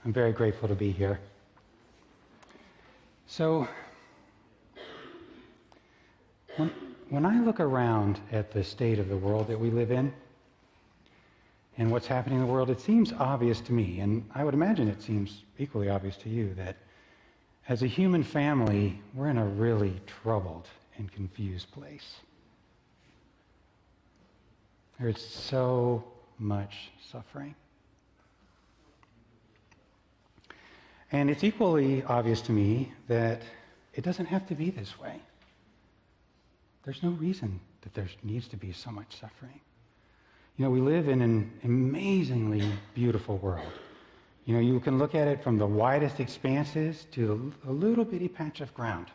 I'm very grateful to be here. So, when I look around at the state of the world that we live in and what's happening in the world, it seems obvious to me, and I would imagine it seems equally obvious to you, that as a human family, we're in a really troubled and confused place. There's so much suffering. And it's equally obvious to me that it doesn't have to be this way. There's no reason that there needs to be so much suffering. You know, we live in an amazingly beautiful world. You know, you can look at it from the widest expanses to a little bitty patch of ground.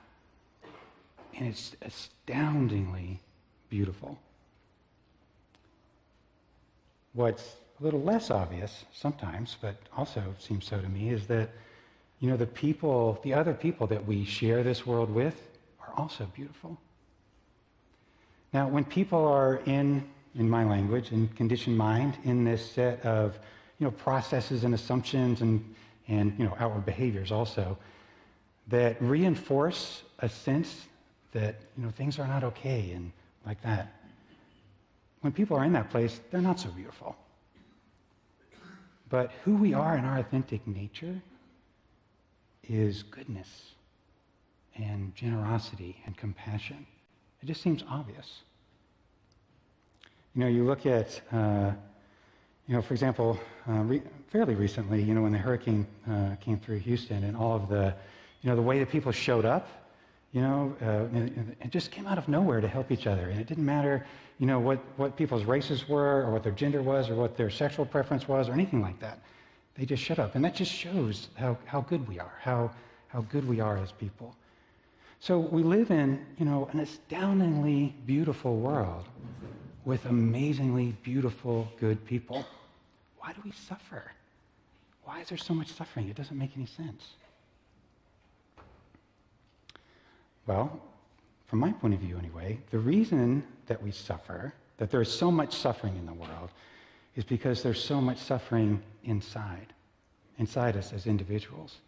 And it's astoundingly beautiful. What's a little less obvious sometimes, but also seems so to me, is that, you know, the other people that we share this world with are also beautiful. Now, when people are in my language, in conditioned mind, in this set of, you know, processes and assumptions and you know, outward behaviors also, that reinforce a sense that, you know, things are not okay and like that. When people are in that place, they're not so beautiful. But who we are in our authentic nature is goodness and generosity and compassion. It just seems obvious. You know, you look at, you know, for example, fairly recently, you know, when the hurricane came through Houston and all of the, you know, the way that people showed up, you know, it just came out of nowhere to help each other. And it didn't matter, you know, what people's races were or what their gender was or what their sexual preference was or anything like that. They just showed up. And that just shows how good we are, how good we are as people. So we live in, you know, an astoundingly beautiful world with amazingly beautiful, good people. Why do we suffer? Why is there so much suffering? It doesn't make any sense. Well, from my point of view anyway, the reason that we suffer, that there is so much suffering in the world, is because there's so much suffering inside us as individuals.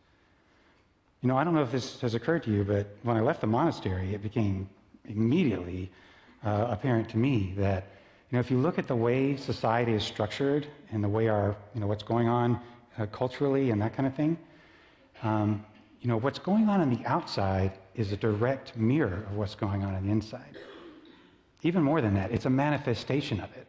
You know, I don't know if this has occurred to you, but when I left the monastery, it became immediately apparent to me that, you know, if you look at the way society is structured and the way our, you know, what's going on culturally and that kind of thing, you know, what's going on the outside is a direct mirror of what's going on the inside. Even more than that, it's a manifestation of it.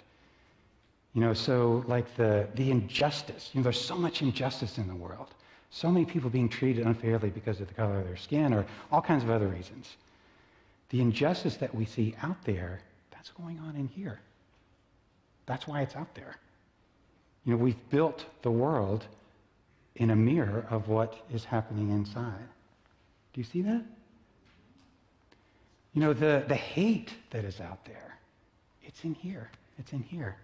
You know, so like the injustice, you know, there's so much injustice in the world. So many people being treated unfairly because of the color of their skin or all kinds of other reasons. The injustice that we see out there, that's going on in here. That's why it's out there. You know, we've built the world in a mirror of what is happening inside. Do you see that? You know, the hate that is out there, it's in here. It's in here.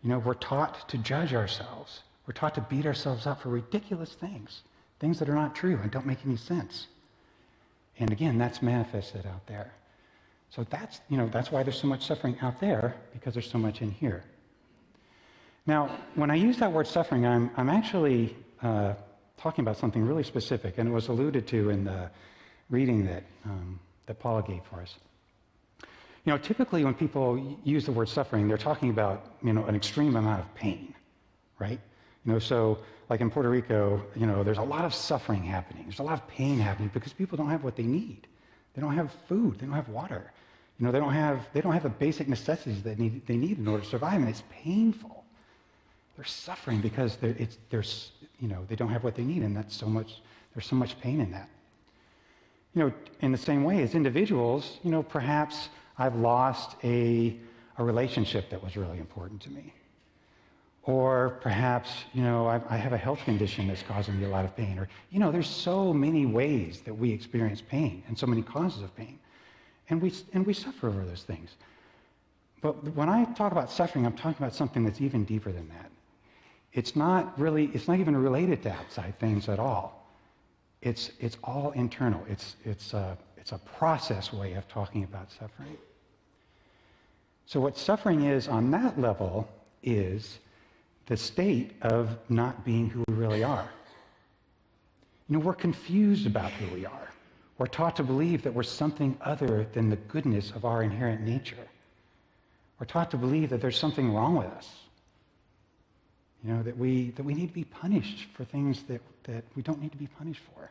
You know, we're taught to judge ourselves. We're taught to beat ourselves up for ridiculous things that are not true and don't make any sense. And again, that's manifested out there. So that's, you know, that's why there's so much suffering out there, because there's so much in here. Now, when I use that word suffering, I'm actually talking about something really specific, and it was alluded to in the reading that Paula gave for us. You know, typically when people use the word suffering, they're talking about, you know, an extreme amount of pain, right? You know, so like in Puerto Rico, you know, there's a lot of suffering happening. There's a lot of pain happening because people don't have what they need. They don't have food. They don't have water. You know, they don't have the basic necessities that they need in order to survive, and it's painful. They're suffering because you know, they don't have what they need, and there's so much pain in that. You know, in the same way as individuals, you know, perhaps I've lost a relationship that was really important to me. Or perhaps, you know, I have a health condition that's causing me a lot of pain. Or, you know, there's so many ways that we experience pain and so many causes of pain. And we suffer over those things. But when I talk about suffering, I'm talking about something that's even deeper than that. It's not even related to outside things at all. It's all internal. It's a process way of talking about suffering. So what suffering is on that level is the state of not being who we really are. We're confused about who we are. We're taught to believe that we're something other than the goodness of our inherent nature. We're taught to believe that there's something wrong with us. That we need to be punished for things that we don't need to be punished for.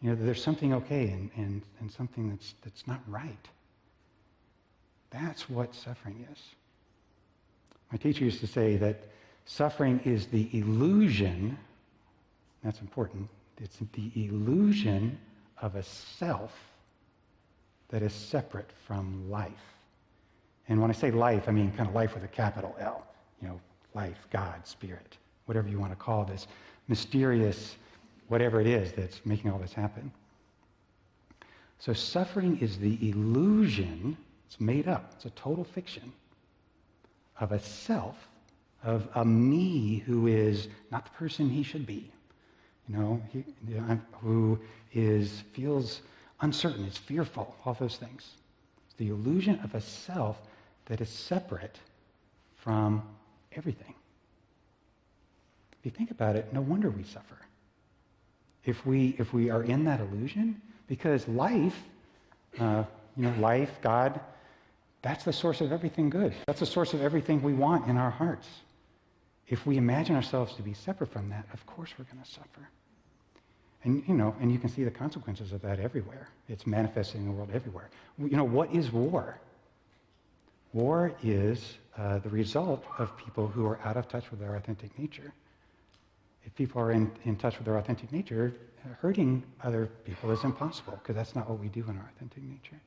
That there's something okay and something that's not right. That's what suffering is. My teacher used to say that suffering is the illusion, that's important, it's the illusion of a self that is separate from life. And when I say life, I mean kind of life with a capital L. Life, God, spirit, whatever you want to call this mysterious, whatever it is that's making all this happen. So suffering is the illusion, it's made up, it's a total fiction, of a self, of a me who is not the person he should be. Who feels uncertain, is fearful, all those things. It's the illusion of a self that is separate from everything. If you think about it, no wonder we suffer. If we are in that illusion, because life, life, God, that's the source of everything good. That's the source of everything we want in our hearts. If we imagine ourselves to be separate from that, of course we're going to suffer. And you can see the consequences of that everywhere. It's manifesting in the world everywhere. What is war? War is the result of people who are out of touch with their authentic nature. If people are in touch with their authentic nature, hurting other people is impossible, because that's not what we do in our authentic nature.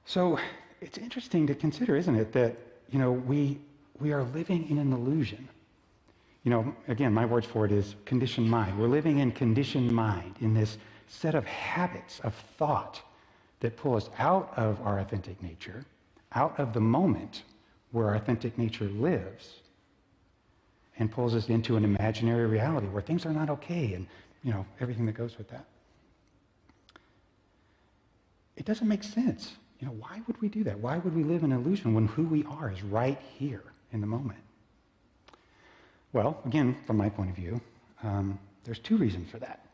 So it's interesting to consider, isn't it, that we are living in an illusion. Again, my words for it is conditioned mind. We're living in conditioned mind, in this set of habits of thought that pull us out of our authentic nature, out of the moment where our authentic nature lives, and pulls us into an imaginary reality where things are not okay and, everything that goes with that. It doesn't make sense. Why would we do that? Why would we live in an illusion when who we are is right here in the moment? Well, again, from my point of view, there's two reasons for that.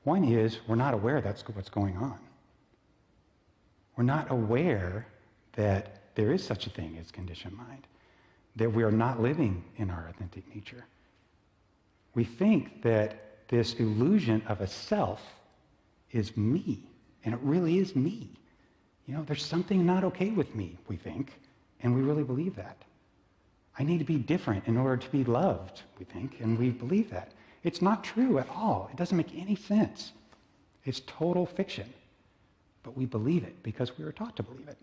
One is we're not aware that's what's going on. We're not aware that there is such a thing as conditioned mind, that we are not living in our authentic nature. We think that this illusion of a self is me, and it really is me. There's something not okay with me, we think, and we really believe that. I need to be different in order to be loved, we think, and we believe that. It's not true at all. It doesn't make any sense. It's total fiction. But we believe it because we were taught to believe it.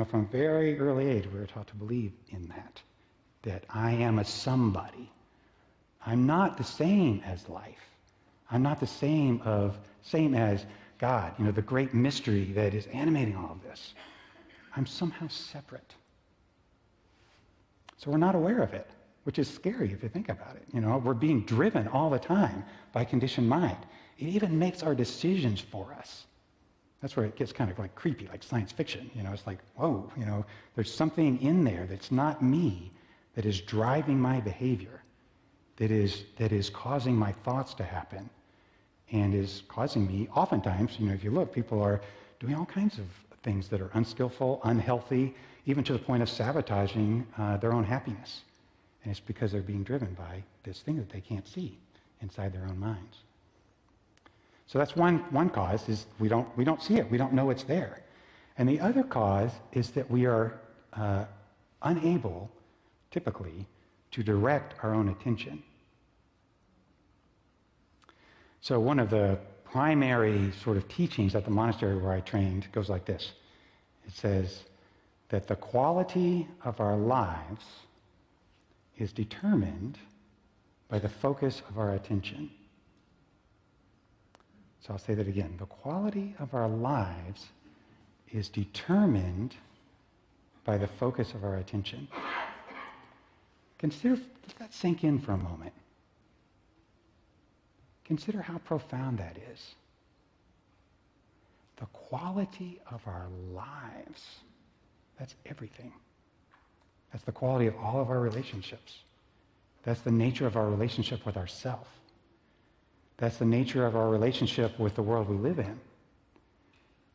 From a very early age, we were taught to believe in that I am a somebody. I'm not the same as life. I'm not the same as God, the great mystery that is animating all of this. I'm somehow separate. So we're not aware of it, which is scary if you think about it. We're being driven all the time by conditioned mind. It even makes our decisions for us. That's where it gets kind of like creepy, like science fiction. It's like, whoa, there's something in there that's not me that is driving my behavior, that is causing my thoughts to happen, and is causing me, oftentimes, if you look, people are doing all kinds of things that are unskillful, unhealthy, even to the point of sabotaging their own happiness. And it's because they're being driven by this thing that they can't see inside their own minds. So that's one cause, is we don't see it. We don't know it's there. And the other cause is that we are unable, typically, to direct our own attention. So one of the primary sort of teachings at the monastery where I trained goes like this. It says that the quality of our lives is determined by the focus of our attention. So I'll say that again. The quality of our lives is determined by the focus of our attention. Let that sink in for a moment. Consider how profound that is. The quality of our lives. That's everything. That's the quality of all of our relationships. That's the nature of our relationship with ourself. That's the nature of our relationship with the world we live in.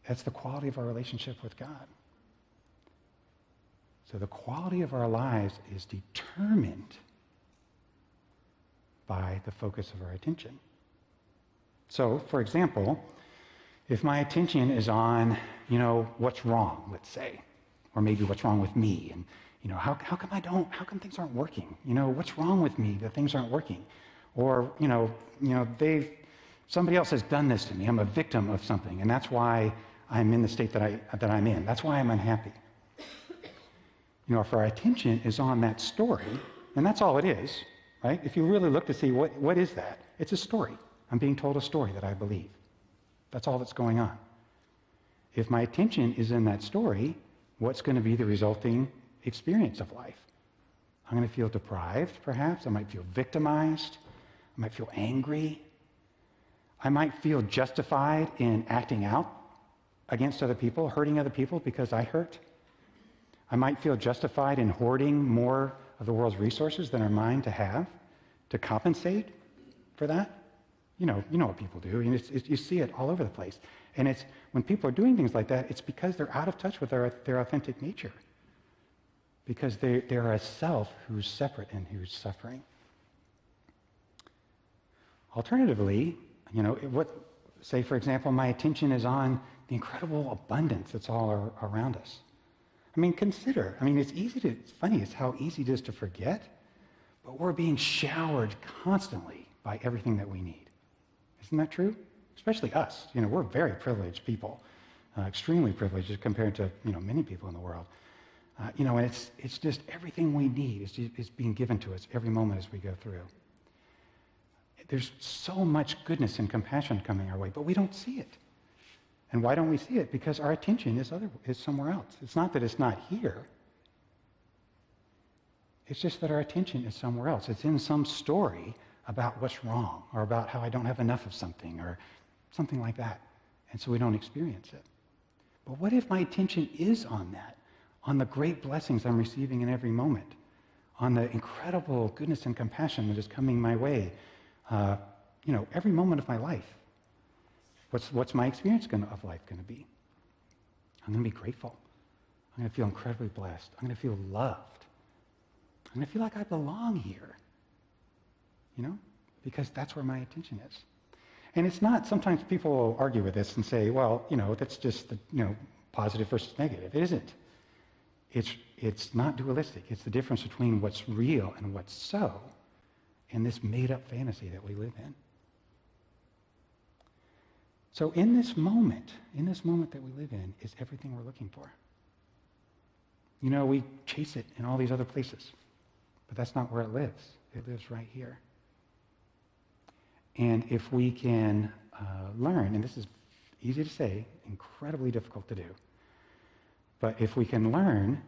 That's the quality of our relationship with God. So the quality of our lives is determined by the focus of our attention. So, for example, if my attention is on, what's wrong, let's say, or maybe what's wrong with me, and, how come things aren't working? What's wrong with me that things aren't working? Or, somebody else has done this to me. I'm a victim of something, and that's why I'm in the state that I'm in. That's why I'm unhappy. If our attention is on that story, and that's all it is, right? If you really look to see what is that, it's a story. I'm being told a story that I believe. That's all that's going on. If my attention is in that story, what's going to be the resulting experience of life? I'm going to feel deprived, perhaps. I might feel victimized. I might feel angry. I might feel justified in acting out against other people, hurting other people because I hurt. I might feel justified in hoarding more of the world's resources than are mine to have, to compensate for that. You know what people do. You see it all over the place. And it's when people are doing things like that, it's because they're out of touch with their authentic nature. Because they're a self who's separate and who's suffering. Alternatively, say, for example, my attention is on the incredible abundance that's all around us. Consider. It's funny, it's how easy it is to forget, but we're being showered constantly by everything that we need. Isn't that true? Especially us. We're very privileged people, extremely privileged compared to, many people in the world. And it's just everything we need is being given to us every moment as we go through. There's so much goodness and compassion coming our way, but we don't see it. And why don't we see it? Because our attention is somewhere else. It's not that it's not here. It's just that our attention is somewhere else. It's in some story about what's wrong, or about how I don't have enough of something, or something like that. And so we don't experience it. But what if my attention is on that, on the great blessings I'm receiving in every moment, on the incredible goodness and compassion that is coming my way, every moment of my life? What's my experience of life going to be? I'm going to be grateful. I'm going to feel incredibly blessed. I'm going to feel loved. I'm going to feel like I belong here. Because that's where my attention is. And it's not, sometimes people will argue with this and say, well, that's just the, positive versus negative. It isn't. It's not dualistic. It's the difference between what's real and what's so in this made-up fantasy that we live in. So in this moment that we live in is everything we're looking for. We chase it in all these other places, but that's not where it lives. It lives right here. And if we can learn, and this is easy to say, incredibly difficult to do, but if we can learn,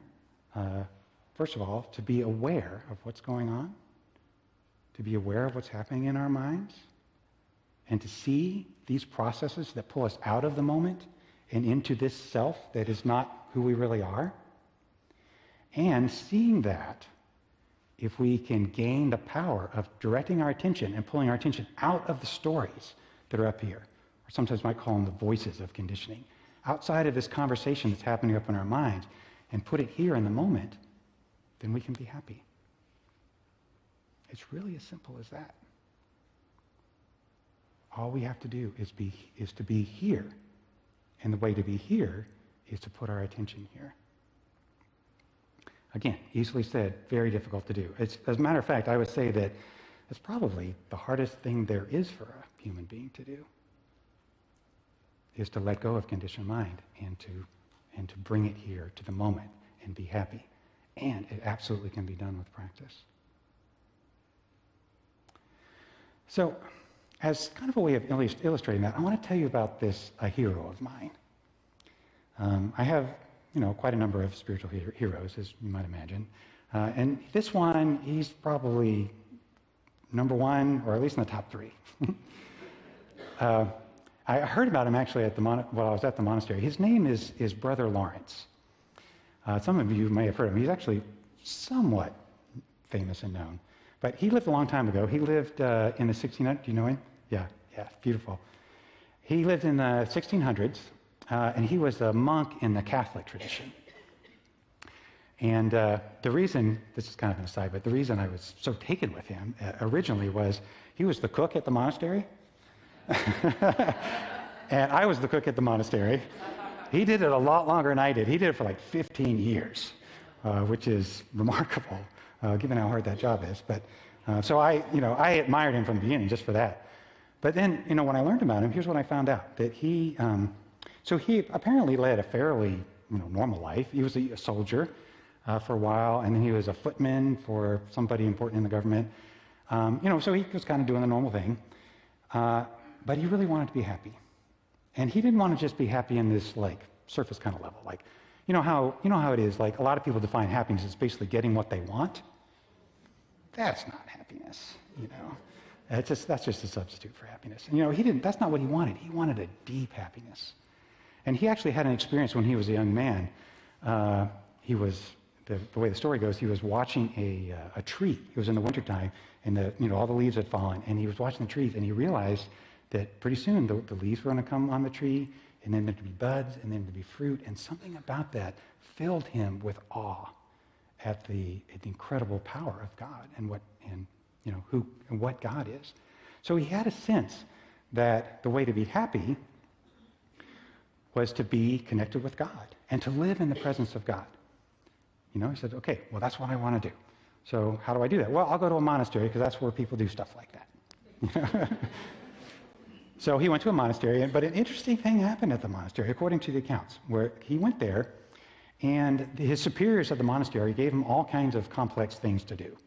first of all, to be aware of what's going on, to be aware of what's happening in our minds, and to see these processes that pull us out of the moment and into this self that is not who we really are, and seeing that, if we can gain the power of directing our attention and pulling our attention out of the stories that are up here, or sometimes might call them the voices of conditioning, outside of this conversation that's happening up in our minds, and put it here in the moment, then we can be happy. It's really as simple as that. All we have to do is to be here. And the way to be here is to put our attention here. Again, easily said, very difficult to do. As a matter of fact, I would say that it's probably the hardest thing there is for a human being to do, is to let go of conditioned mind and to bring it here to the moment and be happy. And it absolutely can be done with practice. So, as kind of a way of illustrating that, I want to tell you about a hero of mine. I have, quite a number of spiritual heroes, as you might imagine. And this one, he's probably number one, or at least in the top three. I heard about him actually while I was at the monastery. His name is Brother Lawrence. Some of you may have heard of him. He's actually somewhat famous and known. But he lived a long time ago. He lived in the 1600s. Do you know him? Yeah, beautiful. He lived in the 1600s, and he was a monk in the Catholic tradition. And the reason, this is kind of an aside, but the reason I was so taken with him originally was he was the cook at the monastery. And I was the cook at the monastery. He did it a lot longer than I did. He did it for like 15 years, which is remarkable, given how hard that job is. But so I admired him from the beginning just for that. But then, when I learned about him, here's what I found out: that he apparently led a fairly normal life. He was a soldier for a while, and then he was a footman for somebody important in the government. So he was kind of doing the normal thing. But he really wanted to be happy. And he didn't want to just be happy in this surface kind of level. Like, you know how it is, like a lot of people define happiness as basically getting what they want. That's not happiness, That's just a substitute for happiness. And, that's not what he wanted. He wanted a deep happiness. And he actually had an experience when he was a young man. He was, the way the story goes, he was watching a tree. It was in the wintertime, and all the leaves had fallen, and he was watching the trees, and he realized that pretty soon the leaves were going to come on the tree, and then there'd be buds, and then there'd be fruit, and something about that filled him with awe at the incredible power of God and what God is. So he had a sense that the way to be happy was to be connected with God and to live in the presence of God. He said, okay, well, that's what I want to do. So how do I do that? Well, I'll go to a monastery because that's where people do stuff like that. So he went to a monastery, but an interesting thing happened at the monastery, according to the accounts, where he went there, and his superiors at the monastery gave him all kinds of complex things to do.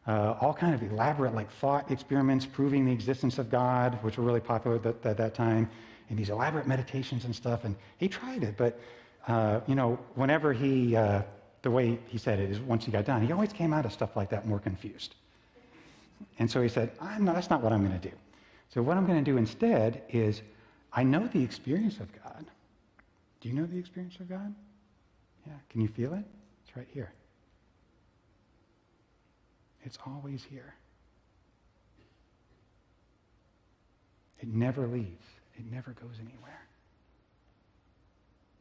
All kind of elaborate, thought experiments proving the existence of God, which were really popular at that time, and these elaborate meditations and stuff. And he tried it, but, whenever the way he said it is once he got done, he always came out of stuff like that more confused. And so he said, that's not what I'm going to do. So what I'm going to do instead is, I know the experience of God. Do you know the experience of God? Yeah. Can you feel it? It's right here. It's always here. It never leaves. It never goes anywhere.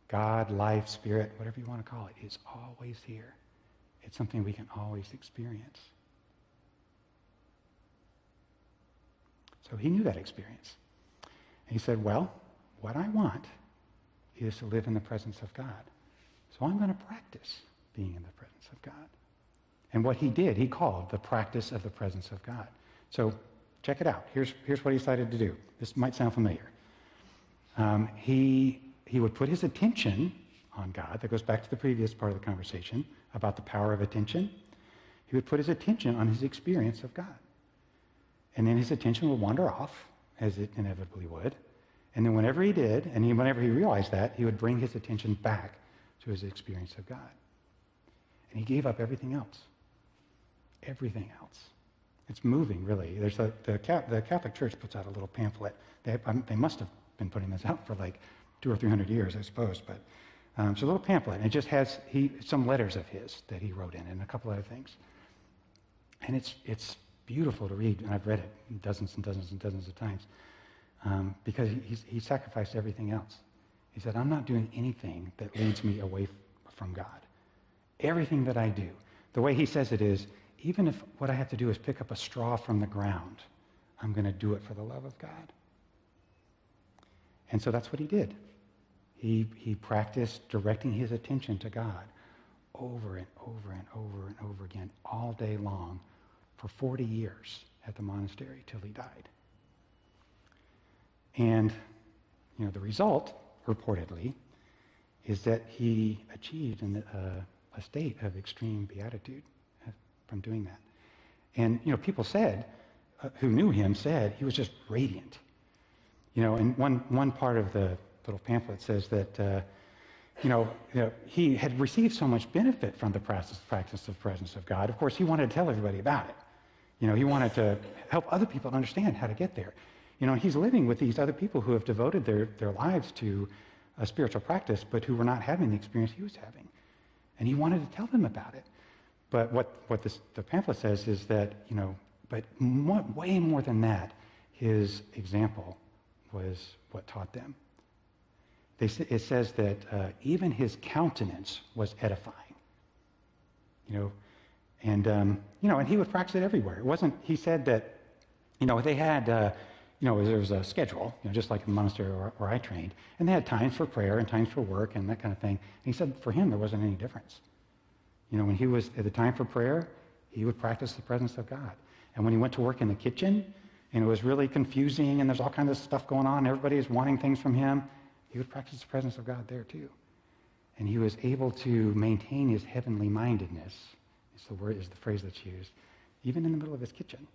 God, life, spirit, whatever you want to call it, is always here. It's something we can always experience. So he knew that experience. And he said, well, what I want is to live in the presence of God. So I'm going to practice being in the presence of God. And what he did, he called the practice of the presence of God. So check it out. Here's what he decided to do. This might sound familiar. He would put his attention on God. That goes back to the previous part of the conversation about the power of attention. He would put his attention on his experience of God. And then his attention would wander off, as it inevitably would. And then whenever he did, and whenever he realized that, he would bring his attention back to his experience of God. And he gave up everything else. Everything else. It's moving, really. There's the Catholic Church puts out a little pamphlet. They must have been putting this out for 200 or 300 years, I suppose. But it's a little pamphlet, and it just has some letters of his that he wrote in, and a couple other things. And it's beautiful to read, and I've read it dozens and dozens and dozens of times, because he sacrificed everything else. He said, I'm not doing anything that leads me away from God. Everything that I do, the way he says it is, even if what I have to do is pick up a straw from the ground, I'm going to do it for the love of God. And so that's what he did. He practiced directing his attention to God over and over and over and over again, all day long, for 40 years at the monastery till he died. And, the result, reportedly, is that he achieved a state of extreme beatitude from doing that. And, people said, who knew him said, he was just radiant. And one part of the little pamphlet says that, he had received so much benefit from the practice of the presence of God. Of course, he wanted to tell everybody about it. He wanted to help other people understand how to get there. He's living with these other people who have devoted their lives to a spiritual practice, but who were not having the experience he was having. And he wanted to tell them about it. But what the pamphlet says is that, but way more than that, his example was what taught them. It says that even his countenance was edifying. And he would practice it everywhere. It wasn't, he said that, they had, there was a schedule, just like the monastery where I trained, and they had times for prayer and times for work and that kind of thing. And he said for him, there wasn't any difference. When he was at the time for prayer, he would practice the presence of God. And when he went to work in the kitchen, and it was really confusing, and there's all kinds of stuff going on, and everybody is wanting things from him, he would practice the presence of God there too. And he was able to maintain his heavenly mindedness, is the phrase that's used, even in the middle of his kitchen.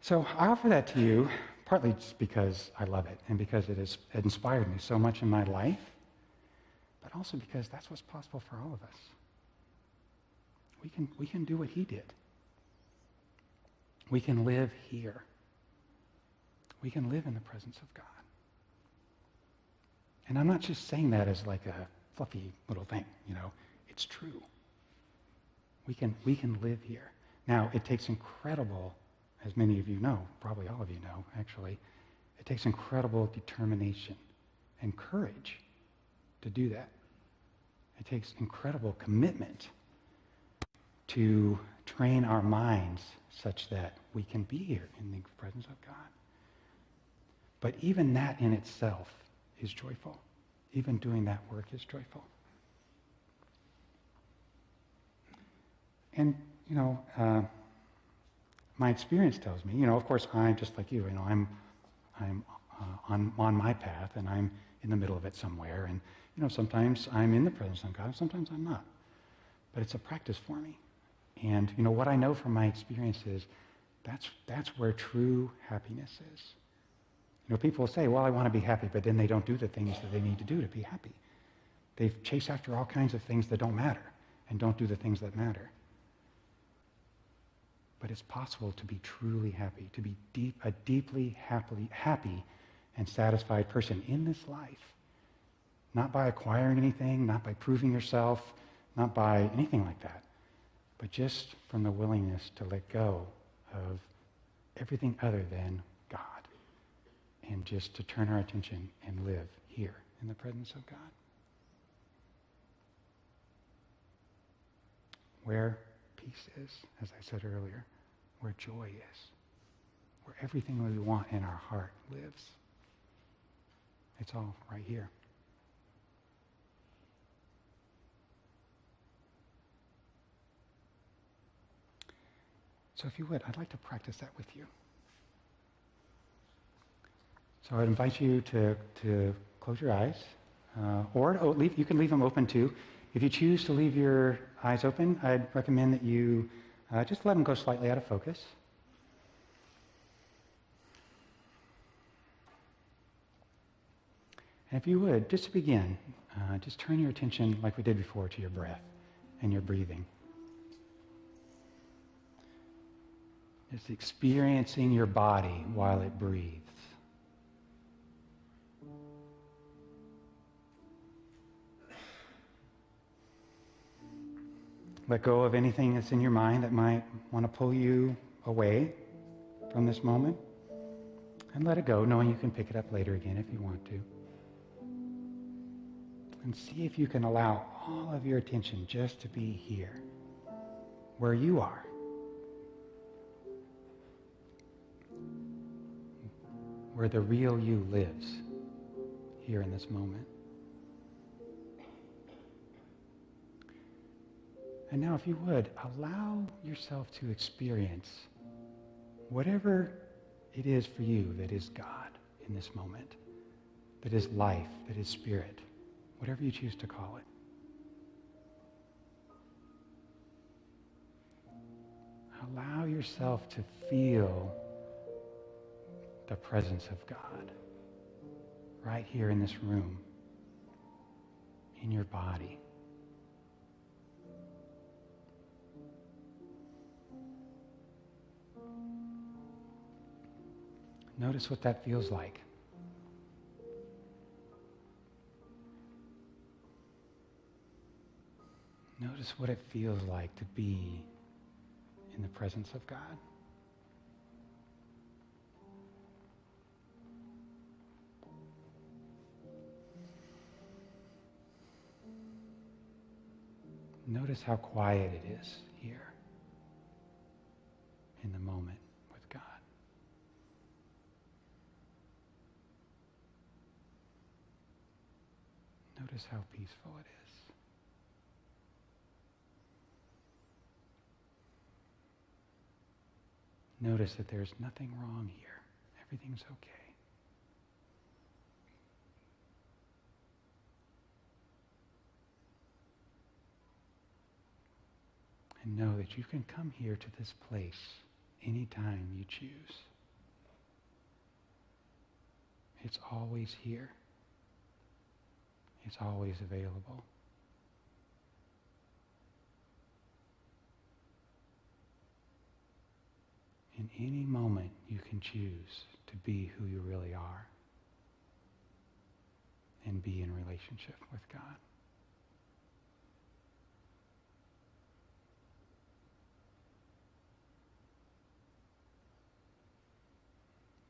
So I offer that to you, partly just because I love it, and because it has inspired me so much in my life, but also because that's what's possible for all of us. We can do what he did. We can live here. We can live in the presence of God. And I'm not just saying that as like a fluffy little thing, It's true. We can live here. Now, it takes incredible, as many of you know, probably all of you know, actually, it takes incredible determination and courage to do that. It takes incredible commitment to train our minds such that we can be here in the presence of God. But even that in itself is joyful. Even doing that work is joyful. And, my experience tells me, of course, I'm just like you, I'm on my path, and I'm in the middle of it somewhere. And, sometimes I'm in the presence of God, sometimes I'm not. But it's a practice for me. And, what I know from my experience is that's where true happiness is. People say, well, I want to be happy, but then they don't do the things that they need to do to be happy. They chase after all kinds of things that don't matter and don't do the things that matter. But it's possible to be truly happy, to be a deeply happy and satisfied person in this life. Not by acquiring anything, not by proving yourself, not by anything like that, but just from the willingness to let go of everything other than God, and just to turn our attention and live here in the presence of God. Where peace is, as I said earlier, where joy is, where everything we want in our heart lives. It's all right here. So if you would, I'd like to practice that with you. So I'd invite you to close your eyes, or you can leave them open too. If you choose to leave your eyes open, I'd recommend that you just let them go slightly out of focus. And if you would, just to begin, just turn your attention, like we did before, to your breath and your breathing. Just experiencing your body while it breathes. Let go of anything that's in your mind that might want to pull you away from this moment. And let it go, knowing you can pick it up later again if you want to. And see if you can allow all of your attention just to be here, where you are. Where the real you lives, here in this moment. And now, if you would, allow yourself to experience whatever it is for you that is God in this moment, that is life, that is spirit, whatever you choose to call it. Allow yourself to feel the presence of God right here in this room, in your body. Notice what that feels like. Notice what it feels like to be in the presence of God. Notice how quiet it is here in the moment with God. Notice how peaceful it is. Notice that there's nothing wrong here. Everything's okay. And know that you can come here to this place anytime you choose. It's always here. It's always available. In any moment, you can choose to be who you really are and be in relationship with God.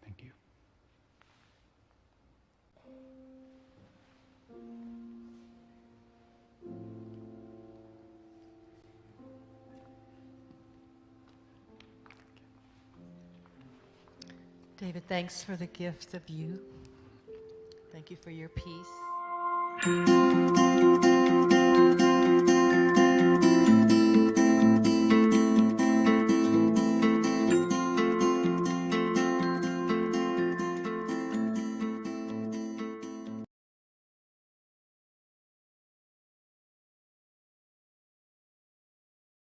Thank you. David, thanks for the gift of you. Thank you for your peace.